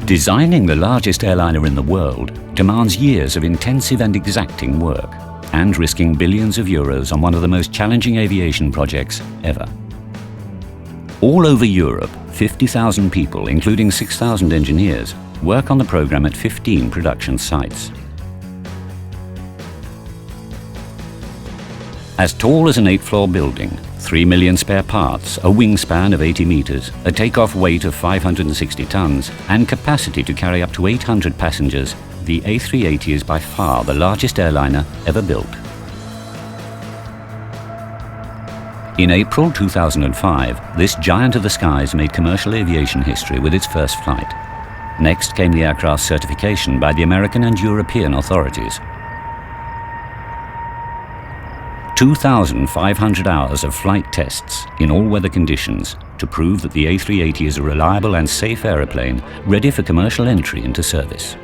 Designing the largest airliner in the world demands years of intensive and exacting work, and risking billions of euros on one of the most challenging aviation projects ever. All over Europe, 50,000 people, including 6,000 engineers, work on the program at 15 production sites. As tall as an 8-floor building, 3 million spare parts, a wingspan of 80 meters, a takeoff weight of 560 tons, and capacity to carry up to 800 passengers, the A380 is by far the largest airliner ever built. In April 2005, this giant of the skies made commercial aviation history with its first flight. Next came the aircraft's certification by the American and European authorities. 2,500 hours of flight tests in all weather conditions to prove that the A380 is a reliable and safe aeroplane ready for commercial entry into service.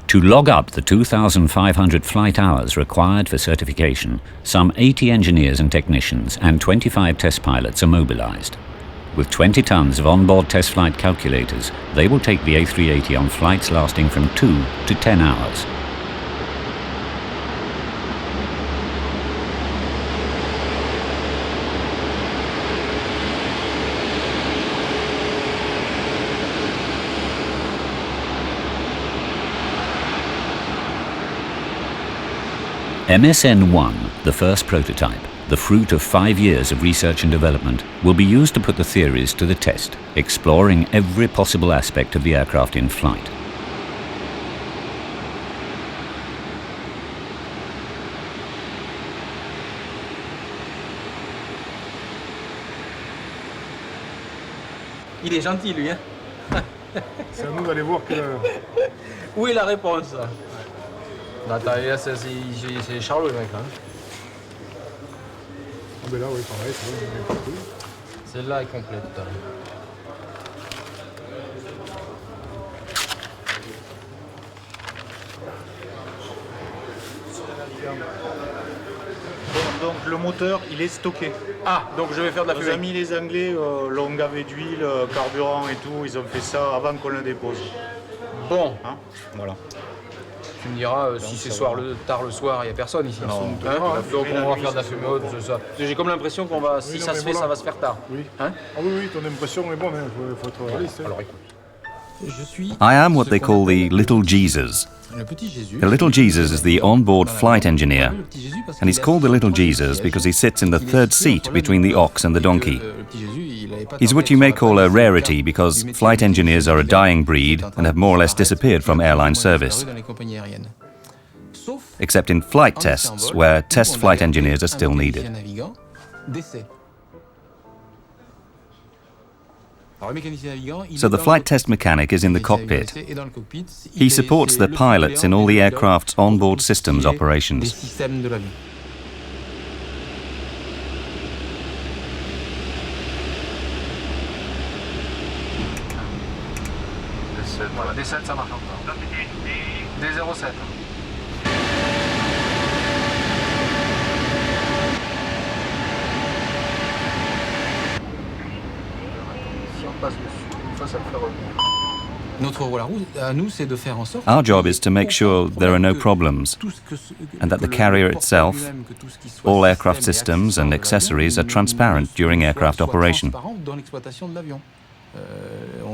To log up the 2,500 flight hours required for certification, some 80 engineers and technicians and 25 test pilots are mobilized. With 20 tons of onboard test flight calculators, they will take the A380 on flights lasting from 2 to 10 hours. MSN-1, the first prototype, the fruit of 5 years of research and development, will be used to put the theories to the test, exploring every possible aspect of the aircraft in flight. Il est gentil, lui, hein? C'est à nous d'aller voir que... Où est la réponse? Là, c'est Charlot, le mec, là. Ah ben là, oui, pareil, c'est bon. Celle-là est complète. Donc le moteur, il est stocké. Ah, donc je vais faire de la fumée. Nos amis les Anglais l'ont gavé d'huile, carburant et tout, ils ont fait ça avant qu'on le dépose. Bon. Hein, voilà. Tu me diras, si c'est tard le soir, il n'y a personne ici. Non, donc on va faire de la fumée haute, c'est ça. J'ai comme l'impression qu'on va, si ça se fait, ça va se faire tard. Oui. Hein? Ah oui, oui, ton impression est bonne, il faut être réaliste. Alors écoute. I am what they call the Little Jesus. The Little Jesus is the onboard flight engineer, and he's called the Little Jesus because he sits in the third seat between the ox and the donkey. He's what you may call a rarity because flight engineers are a dying breed and have more or less disappeared from airline service, except in flight tests, where test flight engineers are still needed. So the flight test mechanic is in the cockpit. He supports the pilots in all the aircraft's onboard systems operations. Voilà, D7 ça marche encore. D07. Si on passe dessus, une fois ça le fait revenir. Notre rôle à nous, c'est de faire en sorte. Our job is to make sure there are no problems and that the carrier itself, all aircraft systems and accessories are transparent during aircraft operation.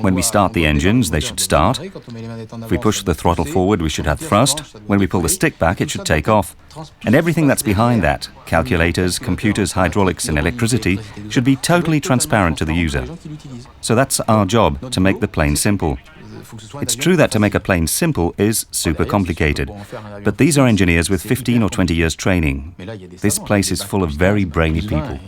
When we start the engines, they should start. If we push the throttle forward, we should have thrust. When we pull the stick back, it should take off. And everything that's behind that, calculators, computers, hydraulics and electricity, should be totally transparent to the user. So that's our job, to make the plane simple. It's true that to make a plane simple is super complicated, but these are engineers with 15 or 20 years training. This place is full of very brainy people.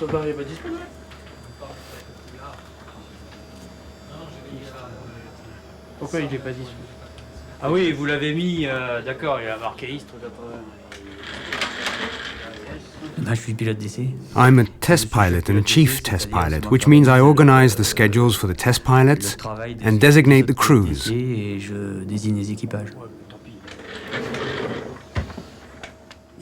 sauvegarde n'est pas disponible. Pourquoi il n'est pas disponible? Ah oui, vous l'avez mis, d'accord, il a marqué ISTRE 80. Je suis pilote d'essai. I'm a test pilot and a chief test pilot, which means I organize the schedules for the test pilots and designate the crews. Et je désigne les équipages.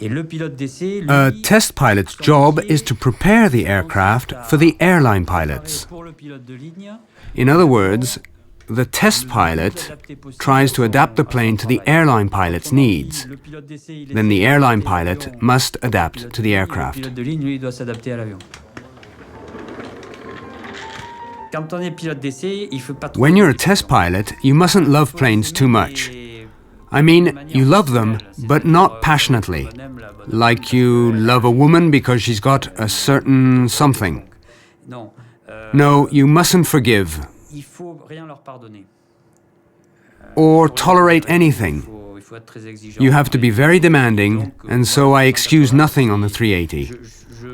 Et le pilote d'essai, A test pilot's job is to prepare the aircraft for the airline pilots. pour le pilote de ligne, In other words, the test pilot tries to adapt the plane to the airline pilot's needs. le pilote d'essai, il Then the airline pilot must adapt to the Le aircraft. pilote de ligne, lui, doit s'adapter à l'avion. Quand on est pilote d'essai, il faut pas trop... When you're a test pilot, you mustn't love planes too much. I mean, you love them, but not passionately. Like you love a woman because she's got a certain something. Non, No, you mustn't forgive il faut rien leur pardonner. or tolerate anything. Il faut être très exigeant. You have to be very demanding, and so I excuse nothing on the 380.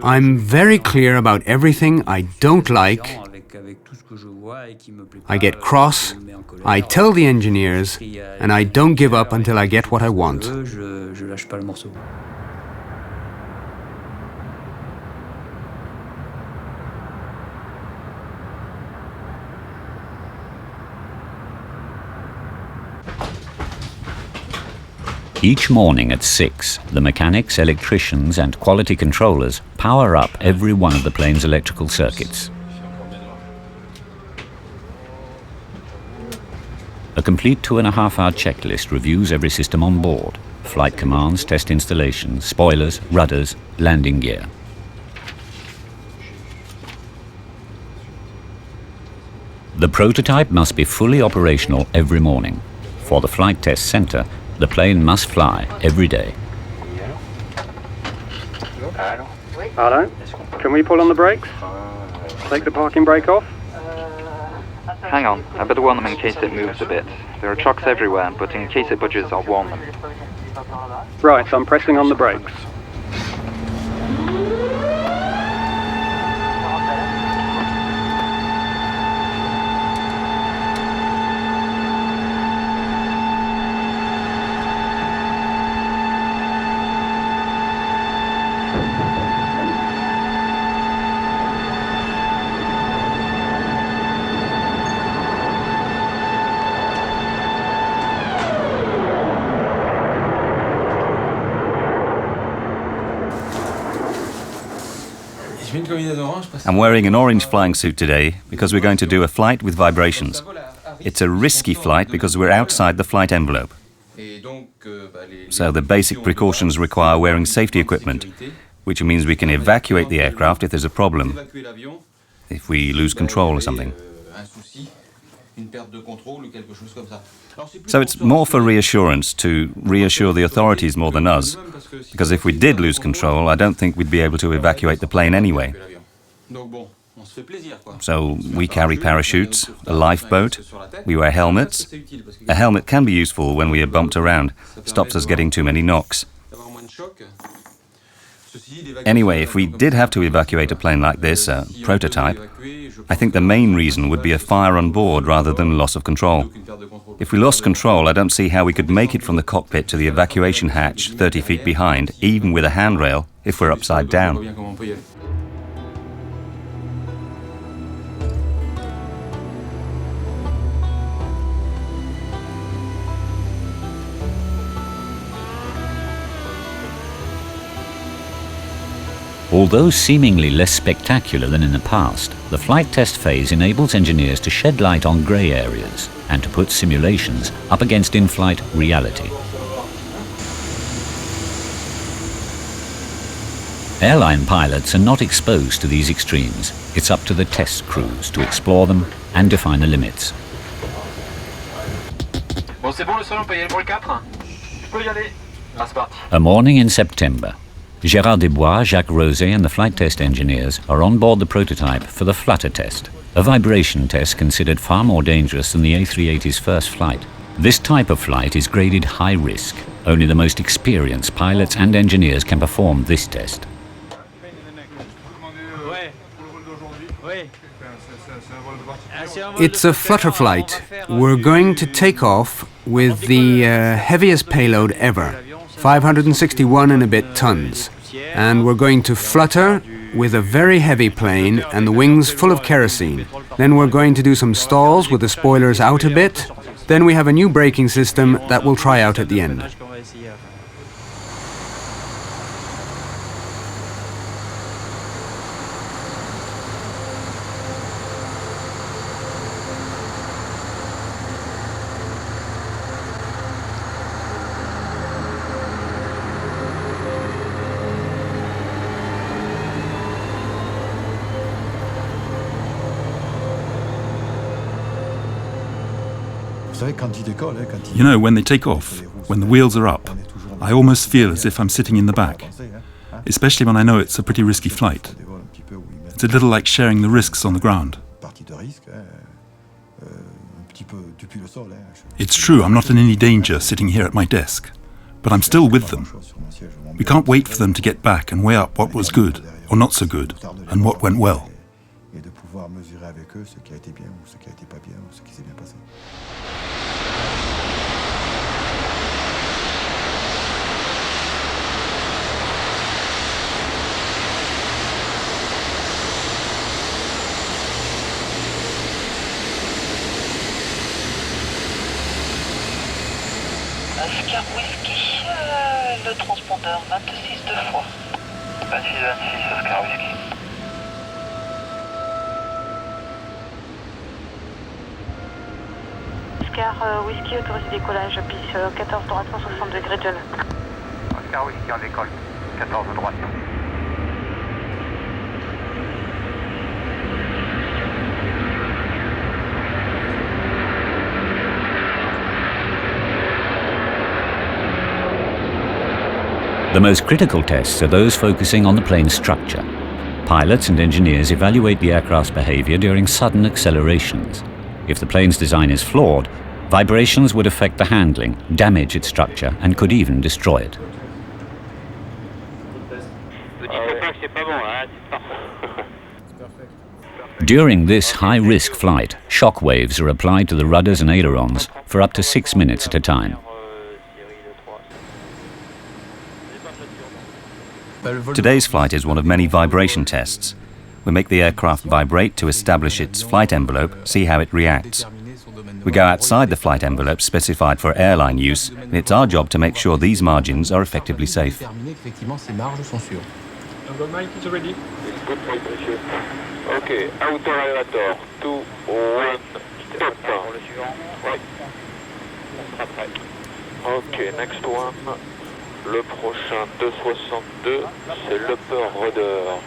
I'm very clear about everything I don't like. Avec tout ce que je vois et qui me plaît I pas, get cross, je me mets en colère. I tell the engineers, and I don't give up until I get what I want. Je lâche pas le morceau. Each morning at 6, the mechanics, electricians and quality controllers power up every one of the plane's electrical circuits. A complete 2.5-hour checklist reviews every system on board: flight commands, test installations, spoilers, rudders, landing gear. The prototype must be fully operational every morning. For the flight test center, the plane must fly every day. Hello? Can we pull on the brakes? Take the parking brake off? Hang on, I better warn them in case it moves a bit. There are trucks everywhere, but in case it budges, I'll warn them. Right, I'm pressing on the brakes. I'm wearing an orange flying suit today because we're going to do a flight with vibrations. It's a risky flight because we're outside the flight envelope. So the basic precautions require wearing safety equipment, which means we can evacuate the aircraft if there's a problem, if we lose control or something. So it's more for reassurance, to reassure the authorities more than us, because if we did lose control, I don't think we'd be able to evacuate the plane anyway. So we carry parachutes, a lifeboat, we wear helmets. A helmet can be useful when we are bumped around, stops us getting too many knocks. Anyway, if we did have to evacuate a plane like this, a prototype, I think the main reason would be a fire on board rather than loss of control. If we lost control, I don't see how we could make it from the cockpit to the evacuation hatch 30 feet behind, even with a handrail, if we're upside down. Although seemingly less spectacular than in the past, the flight test phase enables engineers to shed light on grey areas and to put simulations up against in-flight reality. Airline pilots are not exposed to these extremes. It's up to the test crews to explore them and define the limits. Bon, c'est bon le sol, on peut y aller pour le 4 ? Je peux y aller. Ah, c'est parti. A morning in September. Gérard Desbois, Jacques Rosé and the flight test engineers are on board the prototype for the flutter test, a vibration test considered far more dangerous than the A380's first flight. This type of flight is graded high risk. Only the most experienced pilots and engineers can perform this test. Ouais, It's a flutter flight. We're going to take off with the heaviest payload ever, 561 and a bit tons. And we're going to flutter with a very heavy plane and the wings full of kerosene. Then we're going to do some stalls with the spoilers out a bit. Then we have a new braking system that we'll try out at the end. You know, when they take off, when the wheels are up, I almost feel as if I'm sitting in the back, especially when I know it's a pretty risky flight. It's a little like sharing the risks on the ground. It's true, I'm not in any danger sitting here at my desk, but I'm still with them. We can't wait for them to get back and weigh up what was good or not so good and what went well. Oscar Whisky, le transpondeur 26 deux fois. 26, Oscar Whisky. Oscar Whisky, autorisé décollage, piste 14 droite, 160 degrés gel. Oscar Whisky en décolle, 14 droite. The most critical tests are those focusing on the plane's structure. Pilots and engineers evaluate the aircraft's behavior during sudden accelerations. If the plane's design is flawed, vibrations would affect the handling, damage its structure, and could even destroy it. During this high-risk flight, shock waves are applied to the rudders and ailerons for up to 6 minutes at a time. Today's flight is one of many vibration tests. We make the aircraft vibrate to establish its flight envelope, see how it reacts. We go outside the flight envelope specified for airline use, and it's our job to make sure these margins are effectively safe. Okay, outer elevator, 2, 1, stop. Okay, next one. Le prochain 262, c'est l'upper rudder.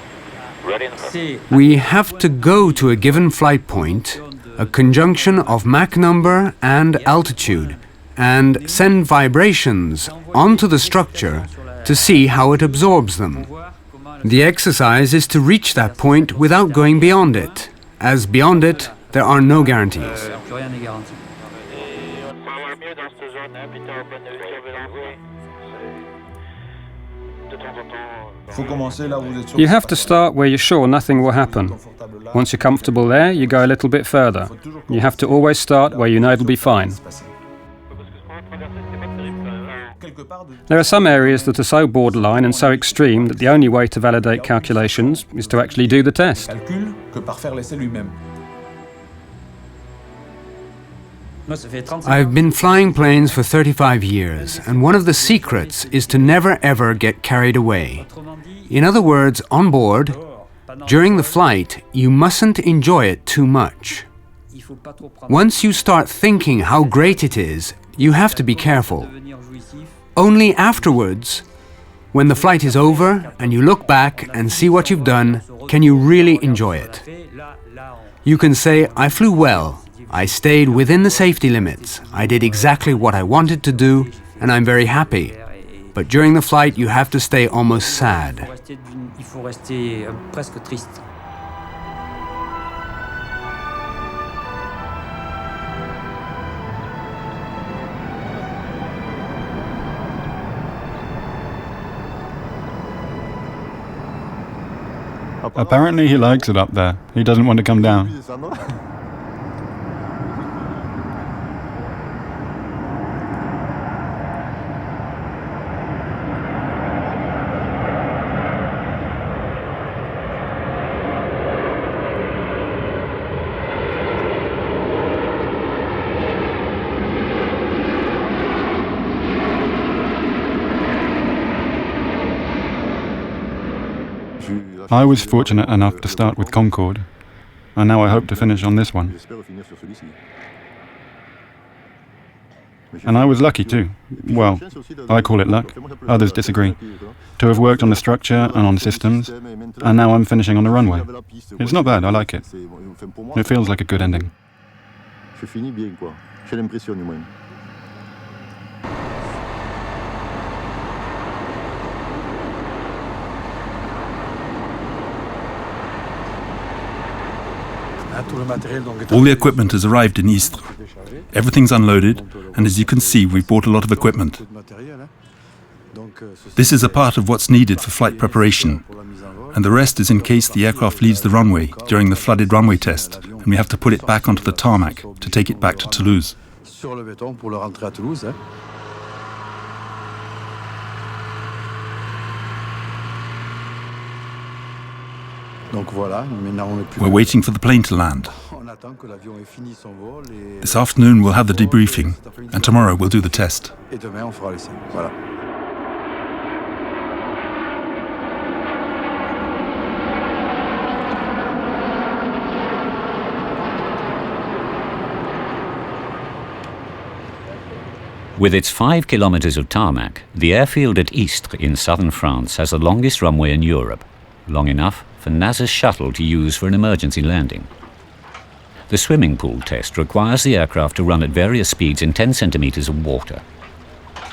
We have to go to a given flight point, a conjunction of Mach number and altitude, and send vibrations onto the structure to see how it absorbs them. The exercise is to reach that point without going beyond it, as beyond it there are no guarantees. You have to start where you're sure nothing will happen. Once you're comfortable there, you go a little bit further. You have to always start where you know it'll be fine. There are some areas that are so borderline and so extreme that the only way to validate calculations is to actually do the test. I've been flying planes for 35 years, and one of the secrets is to never ever get carried away. In other words, on board, during the flight, you mustn't enjoy it too much. Once you start thinking how great it is, you have to be careful. Only afterwards, when the flight is over and you look back and see what you've done, can you really enjoy it. You can say, I flew well, I stayed within the safety limits, I did exactly what I wanted to do, and I'm very happy. But during the flight, you have to stay almost sad. Apparently he likes it up there. He doesn't want to come down. I was fortunate enough to start with Concorde, and now I hope to finish on this one. And I was lucky too. Well, I call it luck. Others disagree. To have worked on the structure and on systems, and now I'm finishing on the runway. It's not bad, I like it. It feels like a good ending. All the equipment has arrived in Istres. Everything's unloaded, and as you can see, we've bought a lot of equipment. This is a part of what's needed for flight preparation, and the rest is in case the aircraft leaves the runway during the flooded runway test, and we have to put it back onto the tarmac to take it back to Toulouse. We're waiting for the plane to land. This afternoon we'll have the debriefing, and tomorrow we'll do the test. With its 5 kilometers of tarmac, the airfield at Istres in southern France has the longest runway in Europe, long enough for NASA's shuttle to use for an emergency landing. The swimming pool test requires the aircraft to run at various speeds in 10 centimeters of water.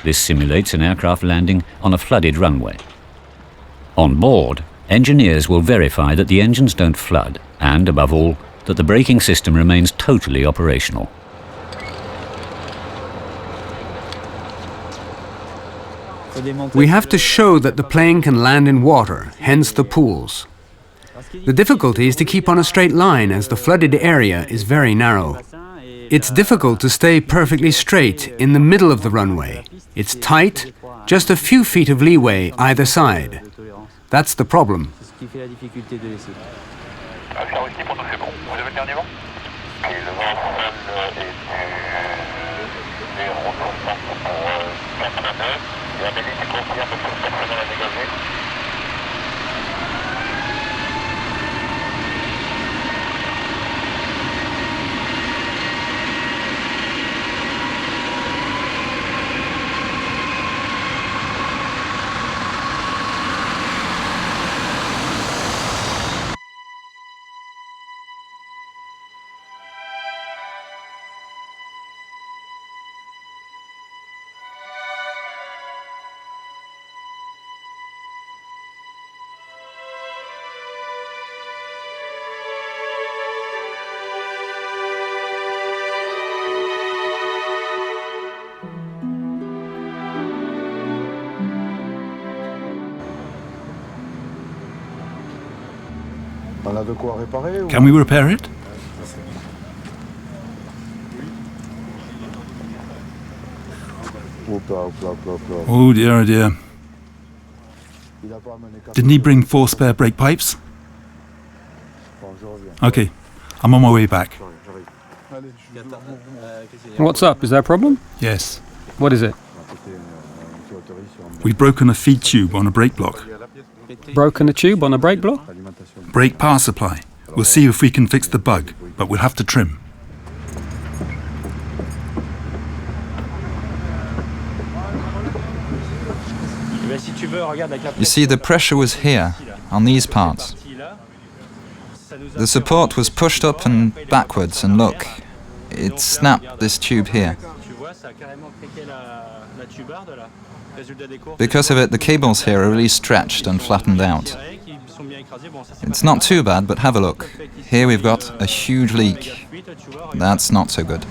This simulates an aircraft landing on a flooded runway. On board, engineers will verify that the engines don't flood and, above all, that the braking system remains totally operational. We have to show that the plane can land in water, hence the pools. The difficulty is to keep on a straight line as the flooded area is very narrow. It's difficult to stay perfectly straight in the middle of the runway. It's tight, just a few feet of leeway either side. That's the problem. Can we repair it? Oh dear, oh dear. Didn't he bring 4 spare brake pipes? Okay, I'm on my way back. What's up? Is there a problem? Yes. What is it? We've broken a feed tube on a brake block. Broken a tube on a brake block? Brake power supply. We'll see if we can fix the bug, but we'll have to trim. You see, the pressure was here, on these parts. The support was pushed up and backwards, and look, it snapped this tube here. Because of it, the cables here are really stretched and flattened out. It's not too bad, but have a look. Here we've got a huge leak. That's not so good.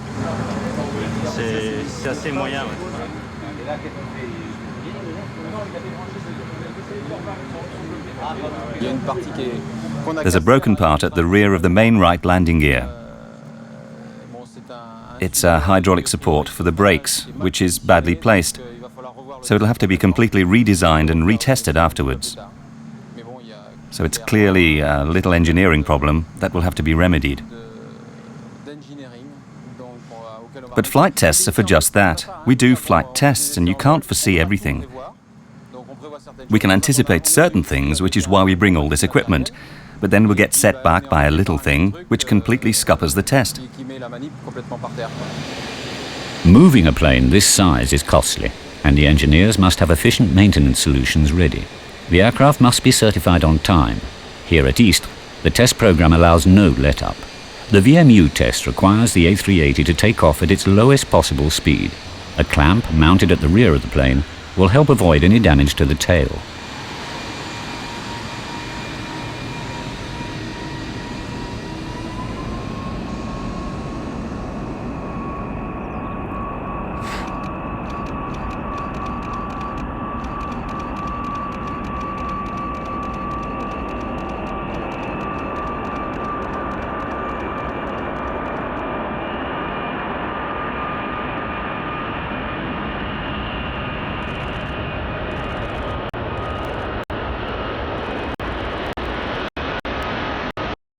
There's a broken part at the rear of the main right landing gear. It's a hydraulic support for the brakes, which is badly placed. So it'll have to be completely redesigned and retested afterwards. So it's clearly a little engineering problem that will have to be remedied. But flight tests are for just that. We do flight tests, and you can't foresee everything. We can anticipate certain things, which is why we bring all this equipment. But then we'll get set back by a little thing, which completely scuppers the test. Moving a plane this size is costly, and the engineers must have efficient maintenance solutions ready. The aircraft must be certified on time. Here at East, the test program allows no let-up. The VMU test requires the A380 to take off at its lowest possible speed. A clamp mounted at the rear of the plane will help avoid any damage to the tail.